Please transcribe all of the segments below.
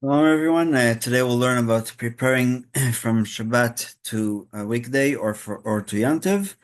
Hello, everyone. Today we'll learn about preparing from Shabbat to a weekday or to Yantiv.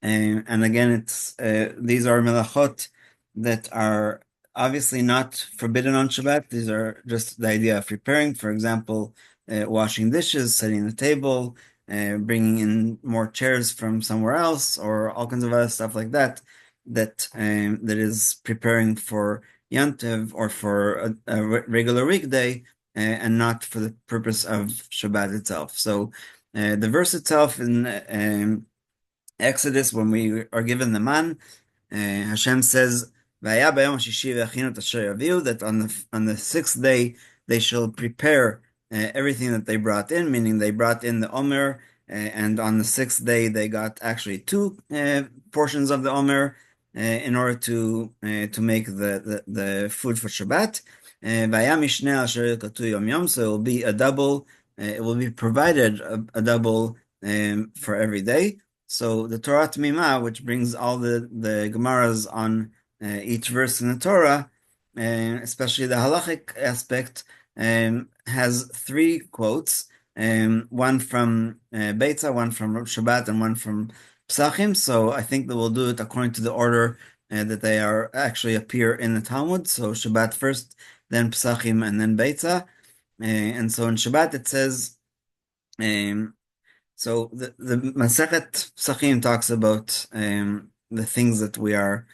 And again, it's these are melachot that are obviously not forbidden on Shabbat. These are just the idea of preparing. For example, washing dishes, setting the table, bringing in more chairs from somewhere else, or all kinds of other stuff like that. That is preparing for Yantiv or for a regular weekday, and not for the purpose of Shabbat itself. So the verse itself in Exodus, when we are given the man, Hashem says, "Vaya b'yom shishi v'achinu et asher yaviu," that on the sixth day they shall prepare everything that they brought in, meaning they brought in the omer, and on the sixth day they got actually two portions of the omer in order to make the food for Shabbat. Vaya mishneh asher katu yom yom, so it will be a double. It will be provided a double for every day. So the Torah Tmima, which brings all the Gemaras on each verse in the Torah, especially the halachic aspect, has three quotes, one from Beitza, one from Shabbat, and one from Psachim. So I think that we'll do it according to the order that they are actually appear in the Talmud. So Shabbat first, then Psachim, and then Beitza. And so in Shabbat it says, um, so the Masechet Psachim talks about the things that we are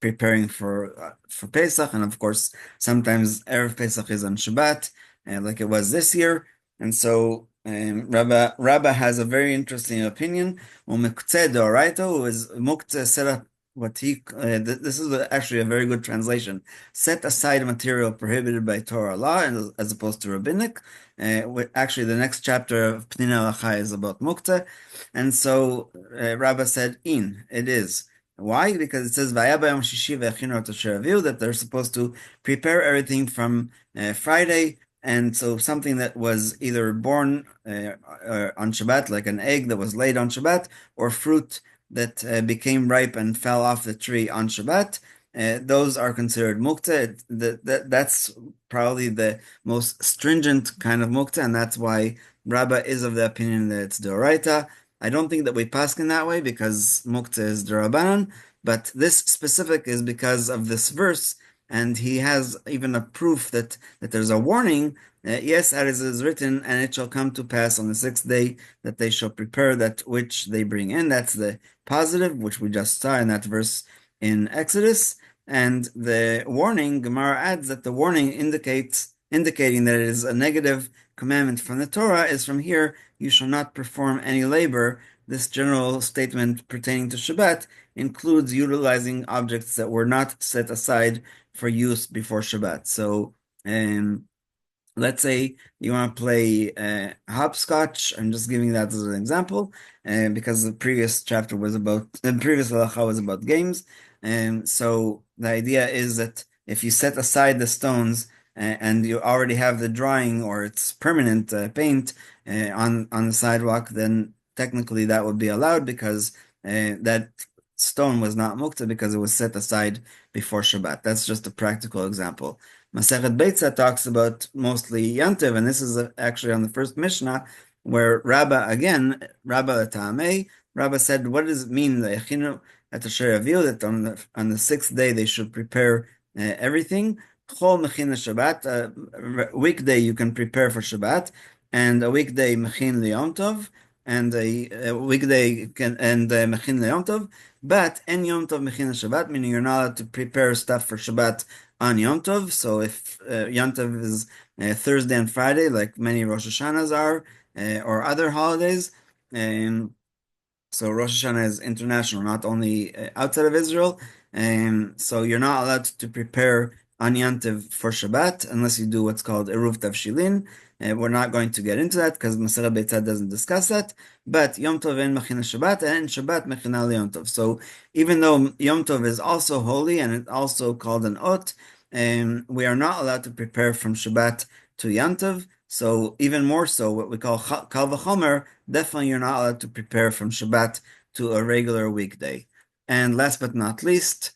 preparing for Pesach, and of course sometimes Erev Pesach is on Shabbat, like it was this year. And so Rabba has a very interesting opinion. Umektzeh d'oraita, who is muktzeh set up what he this is actually a very good translation. Set aside material prohibited by Torah law, as opposed to rabbinic. Actually, the next chapter of Peninei Halacha is about Mukta, and so Rabbah said, "In it is." Why? Because it says "Vaya b'yom shishi ve'achinu et asher haviu," that they're supposed to prepare everything from Friday, and so something that was either born on Shabbat, like an egg that was laid on Shabbat, or fruit that became ripe and fell off the tree on Shabbat. Those are considered mukta. That's probably the most stringent kind of mukta, and that's why Rabbah is of the opinion that it's doraita. I don't think that we paskin that way because mukta is derabanan, but this specific is because of this verse, and he has even a proof that there's a warning. Yes, as it is written, and it shall come to pass on the sixth day that they shall prepare that which they bring in. That's the positive, which we just saw in that verse in Exodus. And the warning, Gemara adds that the warning indicating that it is a negative commandment from the Torah is from here, you shall not perform any labor. This general statement pertaining to Shabbat includes utilizing objects that were not set aside for use before Shabbat. So, let's say you want to play hopscotch. I'm just giving that as an example, because the previous halacha was about games. And so the idea is that if you set aside the stones and you already have the drawing or it's permanent paint on the sidewalk, then technically that would be allowed because that stone was not mukta because it was set aside before Shabbat. That's just a practical example. Masechet Beitza talks about mostly Yantiv, and this is actually on the first Mishnah, where Rabba Ta'amei, Rabba said, what does it mean, the Echinu at Asher Yaviu, that on the sixth day they should prepare everything? Chol Mechin Shabbat, weekday you can prepare for Shabbat, and a weekday Mechin Liyom Tov, and a weekday Mechin Liyom Tov, but en Yom Tov Mechin Shabbat, meaning you're not allowed to prepare stuff for Shabbat on Yom Tov. So if Yom Tov is Thursday and Friday, like many Rosh Hashanahs are, or other holidays, um, so Rosh Hashanah is international, not only outside of Israel. So you're not allowed to prepare on Yom Tov for Shabbat unless you do what's called Eruv Tavshilin. We're not going to get into that because Masechet Beitzah doesn't discuss that. But Yom Tov en Mechina Shabbat and Shabbat Mechina Yom Tov. So even though Yom Tov is also holy and it's also called an Ot, we are not allowed to prepare from Shabbat to Yom Tov. So even more so, what we call Kal V'chomer, definitely you're not allowed to prepare from Shabbat to a regular weekday. And last but not least,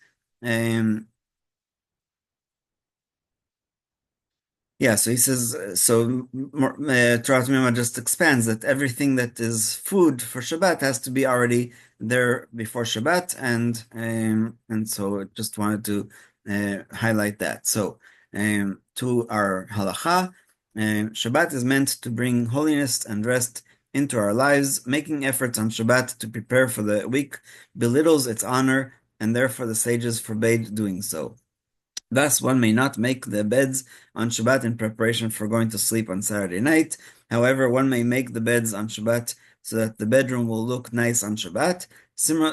Yeah, so he says, Torah Mima just expands that everything that is food for Shabbat has to be already there before Shabbat, and so I just wanted to highlight that. So, to our halacha, Shabbat is meant to bring holiness and rest into our lives. Making efforts on Shabbat to prepare for the week belittles its honor, and therefore the sages forbade doing so. Thus, one may not make the beds on Shabbat in preparation for going to sleep on Saturday night. However, one may make the beds on Shabbat so that the bedroom will look nice on Shabbat.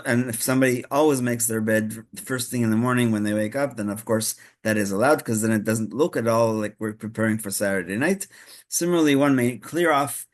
And if somebody always makes their bed first thing in the morning when they wake up, then of course that is allowed because then it doesn't look at all like we're preparing for Saturday night. Similarly, one may clear off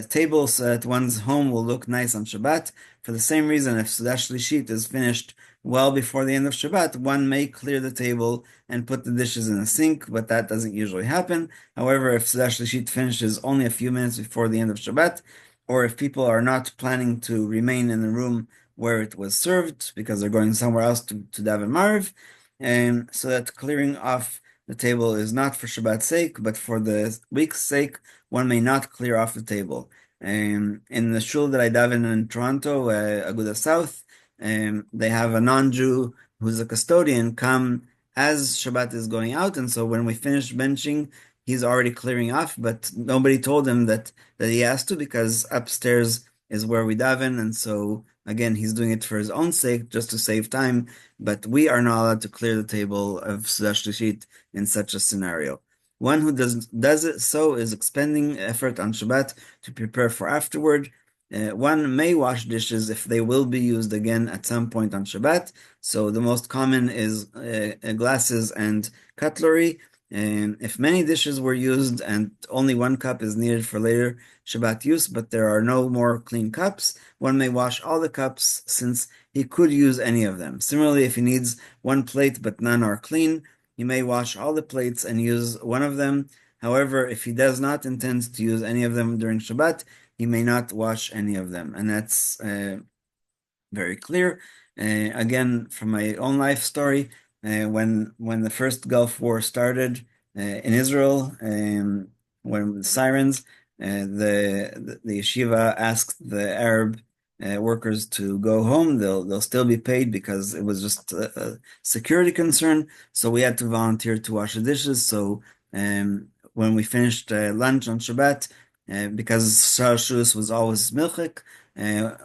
tables so that one's home will look nice on Shabbat. For the same reason, if Sudash Lishit is finished well before the end of Shabbat, one may clear the table and put the dishes in a sink, but that doesn't usually happen. However, if Seudah Shlishit finishes only a few minutes before the end of Shabbat, or if people are not planning to remain in the room where it was served because they're going somewhere else to daven Mariv, and so that clearing off the table is not for Shabbat's sake, but for the week's sake, one may not clear off the table. In the shul that I daven in Toronto, Aguda South, they have a non-Jew who's a custodian come as Shabbat is going out, and so when we finish benching, he's already clearing off, but nobody told him that he has to because upstairs is where we daven, and so again, he's doing it for his own sake, just to save time, but we are not allowed to clear the table of Sudash Lishit in such a scenario. One who does it so is expending effort on Shabbat to prepare for afterward. One may wash dishes if they will be used again at some point on Shabbat. So the most common is glasses and cutlery. And if many dishes were used and only one cup is needed for later Shabbat use, but there are no more clean cups, one may wash all the cups since he could use any of them. Similarly, if he needs one plate but none are clean, he may wash all the plates and use one of them. However, if he does not intend to use any of them during Shabbat, he may not wash any of them. And that's very clear. Again, from my own life story, when the first Gulf War started in Israel, when the sirens, the yeshiva asked the Arab workers to go home. They'll still be paid because it was just a security concern. So we had to volunteer to wash the dishes. So when we finished lunch on Shabbat, because Shal Shus was always milchik,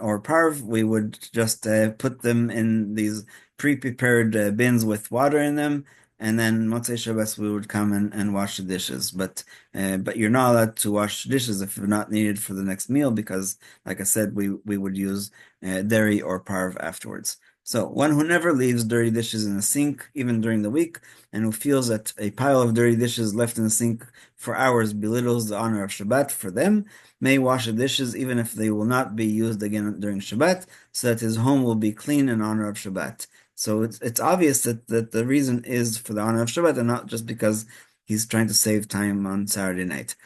or parv, we would just put them in these pre-prepared bins with water in them, and then Motzei Shabbos we would come and wash the dishes. But you're not allowed to wash dishes if they're not needed for the next meal because, like I said, we would use dairy or parv afterwards. So one who never leaves dirty dishes in the sink, even during the week, and who feels that a pile of dirty dishes left in the sink for hours belittles the honor of Shabbat for them, may wash the dishes even if they will not be used again during Shabbat, so that his home will be clean in honor of Shabbat. So it's obvious that the reason is for the honor of Shabbat and not just because he's trying to save time on Saturday night.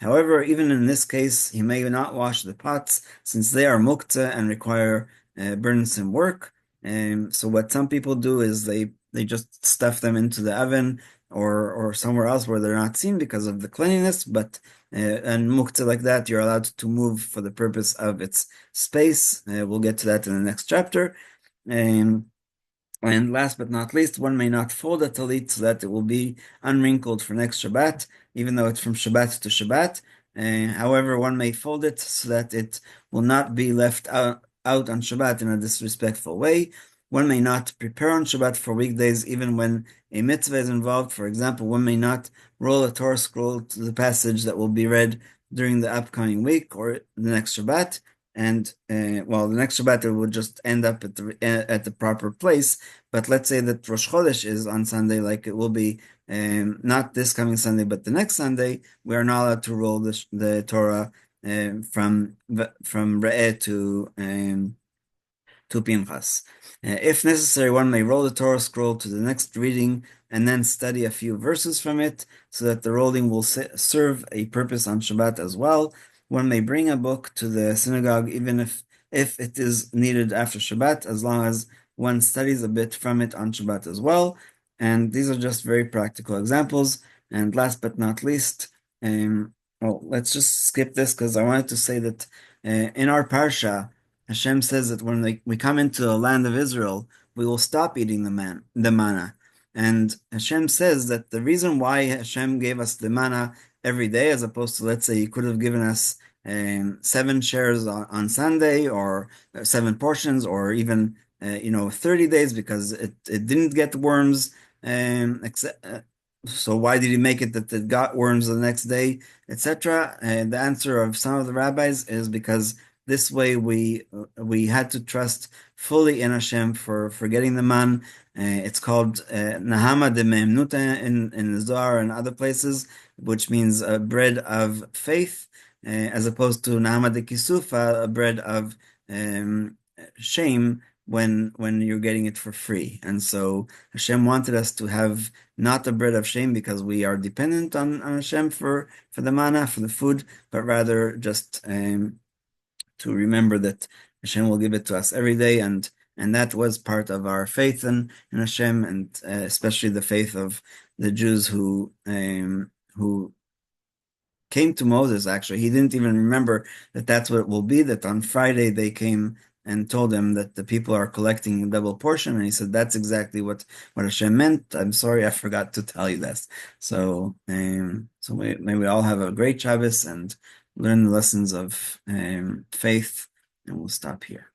However, even in this case, he may not wash the pots since they are muktzah and require burdensome work. So what some people do is they just stuff them into the oven or somewhere else where they're not seen because of the cleanliness, but and muktzah like that, you're allowed to move for the purpose of its space. We'll get to that in the next chapter. And last but not least, one may not fold a talit so that it will be unwrinkled for next Shabbat, even though it's from Shabbat to Shabbat. However, one may fold it so that it will not be left out on Shabbat in a disrespectful way. One may not prepare on Shabbat for weekdays, even when a mitzvah is involved. For example, one may not roll a Torah scroll to the passage that will be read during the upcoming week or the next Shabbat. And the next Shabbat it will just end up at the proper place. But let's say that Rosh Chodesh is on Sunday, like it will be not this coming Sunday, but the next Sunday. We are not allowed to roll the Torah from Re'eh to Pinchas. If necessary, one may roll the Torah scroll to the next reading and then study a few verses from it, so that the rolling will serve a purpose on Shabbat as well. One may bring a book to the synagogue even if it is needed after Shabbat, as long as one studies a bit from it on Shabbat as well. And these are just very practical examples. And last but not least, well, let's just skip this because I wanted to say that in our parsha, Hashem says that when we come into the land of Israel, we will stop eating the manna. And Hashem says that the reason why Hashem gave us the manna every day, as opposed to, let's say, He could have given us 7 shares on Sunday, or 7 portions, or even 30 days, because it didn't get worms. So why did He make it that it got worms the next day, etc.? And the answer of some of the rabbis is because this way we had to trust fully in Hashem for getting the man. It's called Nahama de Me'emnuta in the Zohar and other places, which means a bread of faith, as opposed to Nahama de Kisufa, a bread of shame when you're getting it for free. And so Hashem wanted us to have not a bread of shame because we are dependent on Hashem for the manna, for the food, but rather just to remember that Hashem will give it to us every day, and that was part of our faith in Hashem, and especially the faith of the Jews who came to Moses. Actually, he didn't even remember that that's what it will be, that on Friday they came and told him that the people are collecting a double portion, and he said, that's exactly what Hashem meant. I'm sorry, I forgot to tell you this. So may we all have a great Shabbos and learn the lessons of faith, and we'll stop here.